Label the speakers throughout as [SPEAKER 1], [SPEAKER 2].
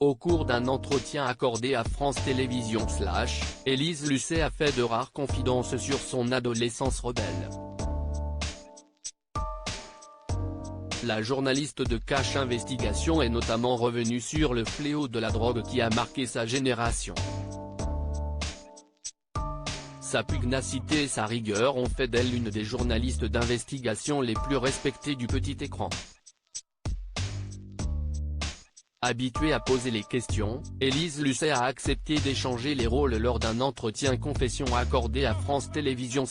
[SPEAKER 1] Au cours d'un entretien accordé à France Télévisions, Élise Lucet a fait de rares confidences sur son adolescence rebelle. La journaliste de Cache Investigation est notamment revenue sur le fléau de la drogue qui a marqué sa génération. Sa pugnacité et sa rigueur ont fait d'elle l'une des journalistes d'investigation les plus respectées du petit écran. Habituée à poser les questions, Élise Lucet a accepté d'échanger les rôles lors d'un entretien confession accordé à France Télévisions.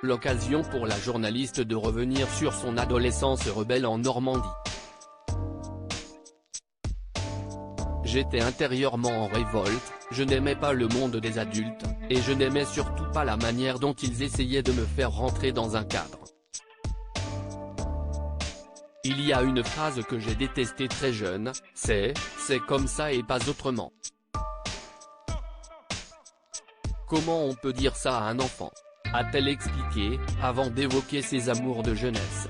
[SPEAKER 1] L'occasion pour la journaliste de revenir sur son adolescence rebelle en Normandie. J'étais intérieurement en révolte, je n'aimais pas le monde des adultes, et je n'aimais surtout pas la manière dont ils essayaient de me faire rentrer dans un cadre. Il y a une phrase que j'ai détestée très jeune, c'est comme ça et pas autrement. Comment on peut dire ça à un enfant ? A-t-elle expliqué, avant d'évoquer ses amours de jeunesse.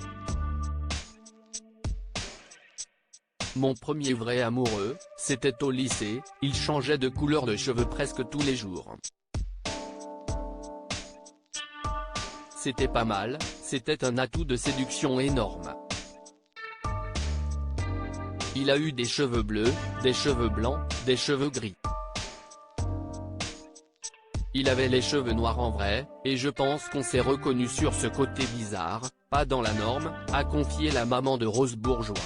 [SPEAKER 1] Mon premier vrai amoureux, c'était au lycée, il changeait de couleur de cheveux presque tous les jours. C'était pas mal, c'était un atout de séduction énorme. Il a eu des cheveux bleus, des cheveux blancs, des cheveux gris. Il avait les cheveux noirs en vrai, et je pense qu'on s'est reconnu sur ce côté bizarre, pas dans la norme, a confié la maman de Rose Bourgeois.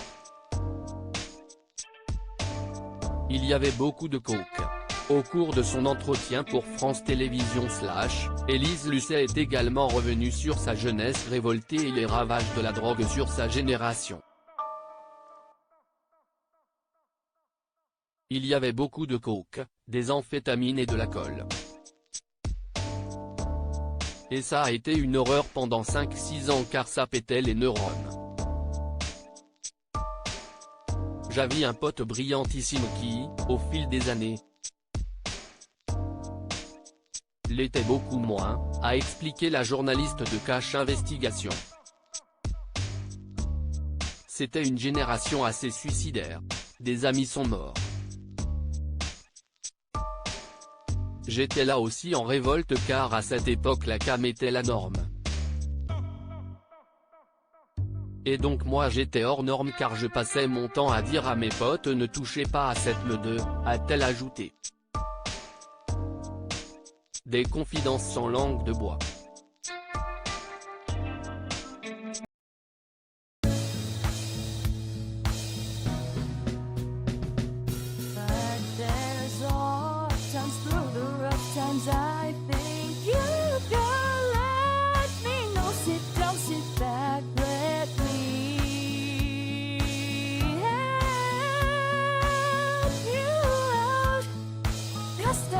[SPEAKER 1] Il y avait beaucoup de coke. Au cours de son entretien pour France Télévisions, Élise Lucet est également revenue sur sa jeunesse révoltée et les ravages de la drogue sur sa génération. Il y avait beaucoup de coke, des amphétamines et de l'alcool. Et ça a été une horreur pendant 5-6 ans car ça pétait les neurones. J'avais un pote brillantissime qui, au fil des années, l'était beaucoup moins, a expliqué la journaliste de Cache Investigation. C'était une génération assez suicidaire. Des amis sont morts. J'étais là aussi en révolte car à cette époque la cam était la norme. Et donc moi j'étais hors norme car je passais mon temps à dire à mes potes ne touchez pas à cette meute, a-t-elle ajouté. Des confidences sans langue de bois.
[SPEAKER 2] I think you can let me know. Sit down, sit back, let me help you out. Just